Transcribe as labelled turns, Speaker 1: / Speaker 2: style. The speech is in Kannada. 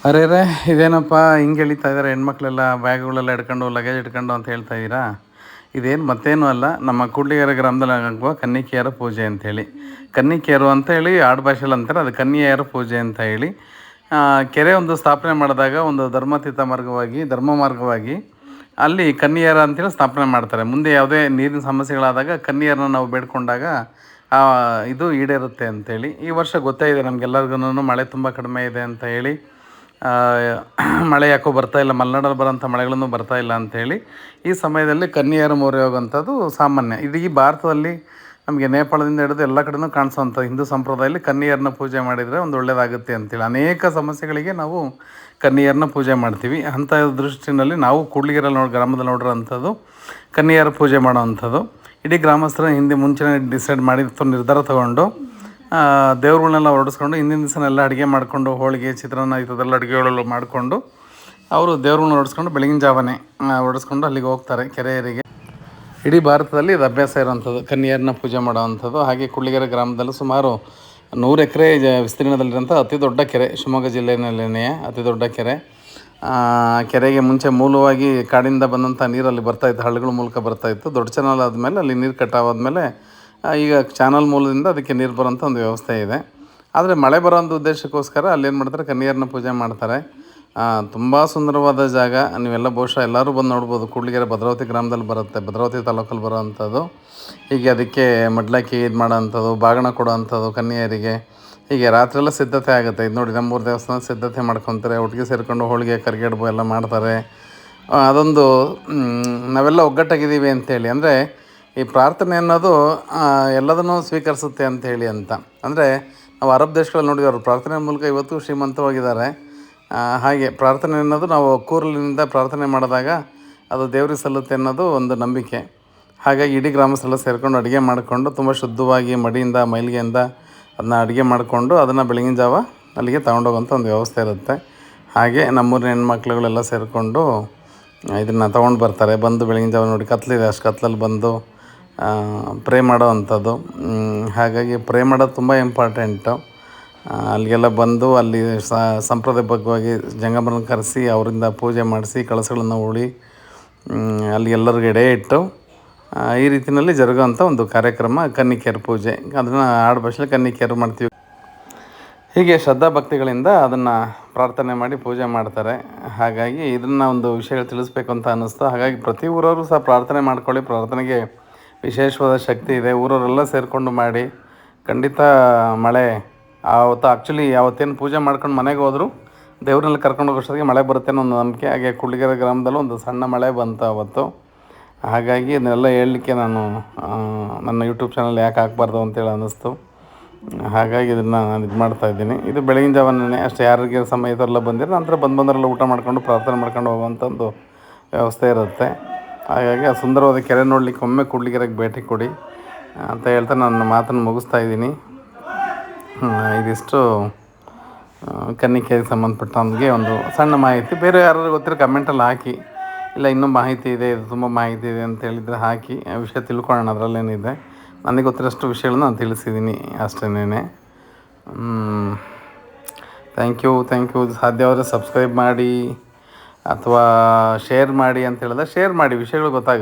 Speaker 1: ಅರೆ ರೇ ಇದೇನಪ್ಪ ಹಿಂಗೆ ಎಳಿತಾ ಇದ್ದಾರೆ ಹೆಣ್ಮಕ್ಳೆಲ್ಲ ಬ್ಯಾಗ್ಗಳೆಲ್ಲ ಹಿಡ್ಕೊಂಡು ಲಗೇಜ್ ಹಿಡ್ಕೊಂಡು ಅಂತ ಹೇಳ್ತಾ ಇದ್ದೀರಾ. ಇದೇನು ಮತ್ತೇನು ಅಲ್ಲ, ನಮ್ಮ ಕೂಡ್ಲಿಗೆರೆ ಗ್ರಾಮದಲ್ಲಿ ಆಗುವ ಕನ್ನಿಕೆಯರ ಪೂಜೆ ಅಂಥೇಳಿ. ಕನ್ನಿಕೆಯರು ಅಂತೇಳಿ ಆಡು ಭಾಷೆಯಲ್ಲಿ ಅಂತಾರೆ, ಅದು ಕನ್ಯೆಯರ ಪೂಜೆ ಅಂತ ಹೇಳಿ. ಕೆರೆ ಒಂದು ಸ್ಥಾಪನೆ ಮಾಡಿದಾಗ ಒಂದು ಧರ್ಮ ಮಾರ್ಗವಾಗಿ ಅಲ್ಲಿ ಕನ್ಯೆಯರ ಅಂತೇಳಿ ಸ್ಥಾಪನೆ ಮಾಡ್ತಾರೆ. ಮುಂದೆ ಯಾವುದೇ ನೀರಿನ ಸಮಸ್ಯೆಗಳಾದಾಗ ಕನ್ಯೆಯರನ್ನ ನಾವು ಬೇಡ್ಕೊಂಡಾಗ ಇದು ಈಡೇರುತ್ತೆ ಅಂಥೇಳಿ. ಈ ವರ್ಷ ಗೊತ್ತೇ ಇದೆ ನಮಗೆಲ್ಲರಿಗೂ ಮಳೆ ತುಂಬ ಕಡಿಮೆ ಇದೆ ಅಂತ ಹೇಳಿ. ಮಳೆ ಯಾಕೋ ಬರ್ತಾಯಿಲ್ಲ, ಮಲೆನಾಡಲ್ಲಿ ಬರೋಂಥ ಮಳೆಗಳನ್ನು ಬರ್ತಾಯಿಲ್ಲ ಅಂಥೇಳಿ ಈ ಸಮಯದಲ್ಲಿ ಕನ್ಯೆಯರ ಮೊರೆ ಹೋಗುವಂಥದ್ದು ಸಾಮಾನ್ಯ. ಇಡೀ ಭಾರತದಲ್ಲಿ ನಮಗೆ ನೇಪಾಳದಿಂದ ಹಿಡಿದು ಎಲ್ಲ ಕಡೆಯೂ ಕಾಣಿಸೋವಂಥ ಹಿಂದೂ ಸಂಪ್ರದಾಯದಲ್ಲಿ ಕನ್ಯೆಯರನ್ನ ಪೂಜೆ ಮಾಡಿದರೆ ಒಂದು ಒಳ್ಳೆಯದಾಗುತ್ತೆ ಅಂತೇಳಿ ಅನೇಕ ಸಮಸ್ಯೆಗಳಿಗೆ ನಾವು ಕನ್ಯೆಯರನ್ನ ಪೂಜೆ ಮಾಡ್ತೀವಿ. ಅಂಥ ದೃಷ್ಟಿನಲ್ಲಿ ನಾವು ಕೂಡ್ಲಿಗೆರೆಯಲ್ಲಿ ಗ್ರಾಮದಲ್ಲಿ ನೋಡಿರೋಂಥದ್ದು ಕನ್ಯೆಯರ ಪೂಜೆ ಮಾಡೋವಂಥದ್ದು. ಇಡೀ ಗ್ರಾಮಸ್ಥರ ಮುಂಚೆನೇ ಡಿಸೈಡ್ ಮಾಡಿ ನಿರ್ಧಾರ ತೊಗೊಂಡು ದೇವ್ರುಗಳನ್ನೆಲ್ಲ ಹೊರಡಿಸ್ಕೊಂಡು ಹಿಂದಿನ ದಿವಸನೆಲ್ಲ ಅಡುಗೆ ಮಾಡಿಕೊಂಡು ಹೋಳಿಗೆ ಚಿತ್ರಾನ್ನ ಇಂಥದ್ದೆಲ್ಲ ಅಡುಗೆಗಳು ಮಾಡಿಕೊಂಡು ಅವರು ದೇವ್ರುಗಳನ್ನ ಹೊರಡಿಸ್ಕೊಂಡು ಬೆಳಗಿನ ಜಾವನೇ ಹೊರಡಿಸ್ಕೊಂಡು ಅಲ್ಲಿಗೆ ಹೋಗ್ತಾರೆ ಕೆರೆಯರಿಗೆ. ಇಡೀ ಭಾರತದಲ್ಲಿ ಇದು ಅಭ್ಯಾಸ ಇರೋವಂಥದ್ದು ಕನ್ಯೆಯರನ್ನ ಪೂಜೆ ಮಾಡೋವಂಥದ್ದು. ಹಾಗೆ ಕೂಡ್ಲಿಗೆರೆ ಗ್ರಾಮದಲ್ಲಿ ಸುಮಾರು 100 ಎಕರೆ ವಿಸ್ತೀರ್ಣದಲ್ಲಿರೋಂಥ ಅತಿ ದೊಡ್ಡ ಕೆರೆ, ಶಿವಮೊಗ್ಗ ಜಿಲ್ಲೆಯಲ್ಲಿನೇ ಅತಿ ದೊಡ್ಡ ಕೆರೆ. ಕೆರೆಗೆ ಮುಂಚೆ ಮೂಲವಾಗಿ ಕಾಡಿಂದ ಬಂದಂಥ ನೀರಲ್ಲಿ ಬರ್ತಾಯಿತ್ತು, ಹಳ್ಳಗಳ ಮೂಲಕ ಬರ್ತಾಯಿತ್ತು. ದೊಡ್ಡ ಚಾನಲ್ ಆದಮೇಲೆ ಅಲ್ಲಿ ನೀರು ಕಟ್ಟಾವಾದ್ಮೇಲೆ ಈಗ ಚಾನಲ್ ಮೂಲದಿಂದ ಅದಕ್ಕೆ ನೀರು ಬರೋಂಥ ಒಂದು ವ್ಯವಸ್ಥೆ ಇದೆ. ಆದರೆ ಮಳೆ ಬರೋಂಥ ಉದ್ದೇಶಕ್ಕೋಸ್ಕರ ಅಲ್ಲೇನು ಮಾಡ್ತಾರೆ, ಕನ್ಯೆಯರನ್ನ ಪೂಜೆ ಮಾಡ್ತಾರೆ. ತುಂಬ ಸುಂದರವಾದ ಜಾಗ. ನೀವೆಲ್ಲ ಬಹುಶಃ ಎಲ್ಲರೂ ಬಂದು ನೋಡ್ಬೋದು. ಕೂಡ್ಲಿಗೆರೆ ಭದ್ರಾವತಿ ಗ್ರಾಮದಲ್ಲಿ ಬರುತ್ತೆ, ಭದ್ರಾವತಿ ತಾಲೂಕಲ್ಲಿ ಬರೋವಂಥದ್ದು. ಹೀಗೆ ಅದಕ್ಕೆ ಮಡ್ಲಕ್ಕಿ ಇದು ಮಾಡೋವಂಥದ್ದು, ಬಾಗಿನ ಕೊಡೋವಂಥದ್ದು ಕನ್ಯೆಯರಿಗೆ. ಹೀಗೆ ರಾತ್ರಿಯೆಲ್ಲ ಸಿದ್ಧತೆ ಆಗುತ್ತೆ. ಇದು ನೋಡಿ, ನಮ್ಮೂರು ದೇವಸ್ಥಾನ ಸಿದ್ಧತೆ ಮಾಡ್ಕೊತಾರೆ, ಒಟ್ಟಿಗೆ ಸೇರಿಕೊಂಡು ಹೋಳಿಗೆ ಕರಿಗಡುಬು ಎಲ್ಲ ಮಾಡ್ತಾರೆ. ಅದೊಂದು ನಾವೆಲ್ಲ ಒಗ್ಗಟ್ಟಾಗಿದ್ದೀವಿ ಅಂಥೇಳಿ. ಅಂದರೆ ಈ ಪ್ರಾರ್ಥನೆ ಅನ್ನೋದು ಎಲ್ಲದನ್ನೂ ಸ್ವೀಕರಿಸುತ್ತೆ ಅಂಥೇಳಿ ಅಂತ. ಅಂದರೆ ನಾವು ಅರಬ್ ದೇಶಗಳಲ್ಲಿ ನೋಡಿದ್ವಿ, ಅವರು ಪ್ರಾರ್ಥನೆ ಮೂಲಕ ಇವತ್ತು ಶ್ರೀಮಂತವಾಗಿದ್ದಾರೆ. ಹಾಗೆ ಪ್ರಾರ್ಥನೆ ಅನ್ನೋದು ನಾವು ಕೂರಲಿನಿಂದ ಪ್ರಾರ್ಥನೆ ಮಾಡಿದಾಗ ಅದು ದೇವ್ರಿಗೆ ಸಲ್ಲುತ್ತೆ ಅನ್ನೋದು ಒಂದು ನಂಬಿಕೆ. ಹಾಗಾಗಿ ಇಡೀ ಗ್ರಾಮಸ್ಥರೆಲ್ಲ ಸೇರಿಕೊಂಡು ಅಡುಗೆ ಮಾಡಿಕೊಂಡು ತುಂಬ ಶುದ್ಧವಾಗಿ ಮಡಿಯಿಂದ ಮೈಲಿಗೆಯಿಂದ ಅದನ್ನ ಅಡುಗೆ ಮಾಡಿಕೊಂಡು ಅದನ್ನು ಬೆಳಗಿನ ಜಾವ ಅಲ್ಲಿಗೆ ತಗೊಂಡೋಗೋಂಥ ಒಂದು ವ್ಯವಸ್ಥೆ ಇರುತ್ತೆ. ಹಾಗೆ ನಮ್ಮೂರಿನ ಹೆಣ್ಮಕ್ಳುಗಳೆಲ್ಲ ಸೇರಿಕೊಂಡು ಇದನ್ನು ತೊಗೊಂಡು ಬರ್ತಾರೆ. ಬಂದು ಬೆಳಗಿನ ಜಾವ ನೋಡಿ ಕತ್ಲಿದೆ, ಅಷ್ಟು ಕತ್ಲಲ್ಲಿ ಬಂದು ಪ್ರೇ ಮಾಡೋ ಅಂಥದ್ದು. ಹಾಗಾಗಿ ಪ್ರೇ ಮಾಡೋದು ತುಂಬ ಇಂಪಾರ್ಟೆಂಟು. ಅಲ್ಲಿಗೆಲ್ಲ ಬಂದು ಅಲ್ಲಿ ಸಂಪ್ರದಾಯಬದ್ಧವಾಗಿ ಜಂಗಮರನ್ನ ಕರೆಸಿ ಅವರಿಂದ ಪೂಜೆ ಮಾಡಿಸಿ ಕಳಸಗಳನ್ನು ಹೂಳಿ ಅಲ್ಲಿ ಎಲ್ಲರಿಗೂ ಎಡೆ ಇಟ್ಟು ಈ ರೀತಿಯಲ್ಲಿ ಜರುಗೋಂಥ ಒಂದು ಕಾರ್ಯಕ್ರಮ ಕನ್ನಿಕೆಯರ ಪೂಜೆ. ಅದನ್ನು ಆಡು ಭಾಷೆಯಲ್ಲಿ ಕನ್ನಿಕೆಯರು ಮಾಡ್ತೀವಿ. ಹೀಗೆ ಶ್ರದ್ಧಾಭಕ್ತಿಗಳಿಂದ ಅದನ್ನು ಪ್ರಾರ್ಥನೆ ಮಾಡಿ ಪೂಜೆ ಮಾಡ್ತಾರೆ. ಹಾಗಾಗಿ ಇದನ್ನು ಒಂದು ವಿಷಯಗಳು ತಿಳಿಸ್ಬೇಕು ಅಂತ ಅನ್ನಿಸ್ತು. ಹಾಗಾಗಿ ಪ್ರತಿ ಊರವರು ಸಹ ಪ್ರಾರ್ಥನೆ ಮಾಡ್ಕೊಳ್ಳಿ. ಪ್ರಾರ್ಥನೆಗೆ ವಿಶೇಷವಾದ ಶಕ್ತಿ ಇದೆ. ಊರವರೆಲ್ಲ ಸೇರಿಕೊಂಡು ಮಾಡಿ ಖಂಡಿತ ಮಳೆ ಆವತ್ತು ಯಾವತ್ತೇನು ಪೂಜೆ ಮಾಡ್ಕೊಂಡು ಮನೆಗೆ ಹೋದರೂ ದೇವ್ರನ್ನೆಲ್ಲ ಕರ್ಕೊಂಡು ಹೋಗೋಷ್ಟೊತ್ತಿಗೆ ಮಳೆ ಬರುತ್ತೆ ಅನ್ನೋ ಒಂದು ನಂಬಿಕೆ. ಹಾಗೆ ಕೂಡ್ಲಿಗೆರೆ ಗ್ರಾಮದಲ್ಲೂ ಒಂದು ಸಣ್ಣ ಮಳೆ ಬಂತು ಅವತ್ತು. ಹಾಗಾಗಿ ಇದನ್ನೆಲ್ಲ ಹೇಳಲಿಕ್ಕೆ ನಾನು ನನ್ನ ಯೂಟ್ಯೂಬ್ ಚಾನಲ್ ಯಾಕೆ ಹಾಕಬಾರ್ದು ಅಂತೇಳಿ ಅನ್ನಿಸ್ತು. ಹಾಗಾಗಿ ಇದನ್ನು ನಾನು ಇದು ಮಾಡ್ತಾಯಿದ್ದೀನಿ. ಇದು ಬೆಳಗಿನ ಜಾವನೇ ಅಷ್ಟೇ. ಯಾರಿಗೆ ಸಮಯ ಇದೆಲ್ಲ ಬಂದಿರೋ ನಂತರ ಬಂದರೆಲ್ಲ ಊಟ ಮಾಡ್ಕೊಂಡು ಪ್ರಾರ್ಥನೆ ಮಾಡ್ಕೊಂಡು ಹೋಗುವಂಥ ಒಂದು ವ್ಯವಸ್ಥೆ ಇರುತ್ತೆ. ಹಾಗಾಗಿ ಆ ಸುಂದರವಾದ ಕೆರೆ ನೋಡಲಿಕ್ಕೆ ಒಮ್ಮೆ ಕೂಡ್ಲಿಗೆರೆಗೆ ಭೇಟಿ ಕೊಡಿ ಅಂತ ಹೇಳ್ತಾ ನನ್ನ ಮಾತನ್ನು ಮುಗಿಸ್ತಾ ಇದ್ದೀನಿ. ಇದಿಷ್ಟು ಕನ್ನಿಕೆಗೆ ಸಂಬಂಧಪಟ್ಟಂಗೆ ಒಂದು ಸಣ್ಣ ಮಾಹಿತಿ. ಬೇರೆ ಯಾರಾದ್ರು ಗೊತ್ತಿರೋ ಕಮೆಂಟಲ್ಲಿ ಹಾಕಿ, ಇಲ್ಲ ಇನ್ನೂ ಮಾಹಿತಿ ಇದೆ, ಇದು ತುಂಬ ಮಾಹಿತಿ ಇದೆ ಅಂತ ಹೇಳಿದರೆ ಹಾಕಿ, ಆ ವಿಷಯ ತಿಳ್ಕೊಳ್ಳೋಣ. ಅದರಲ್ಲೇನಿದೆ, ನನಗೆ ಗೊತ್ತಿರೋಷ್ಟು ವಿಷಯಗಳನ್ನ ನಾನು ತಿಳಿಸಿದ್ದೀನಿ ಅಷ್ಟೇನೆ. Thank you. ಸಾಧ್ಯವಾದರೆ ಸಬ್ಸ್ಕ್ರೈಬ್ ಮಾಡಿ ಅಥವಾ ಶೇರ್ ಮಾಡಿ ಅಂತ ಹೇಳಿದ್ರೆ ಶೇರ್ ಮಾಡಿ, ವಿಷಯಗಳು ಗೊತ್ತಾಗುತ್ತೆ.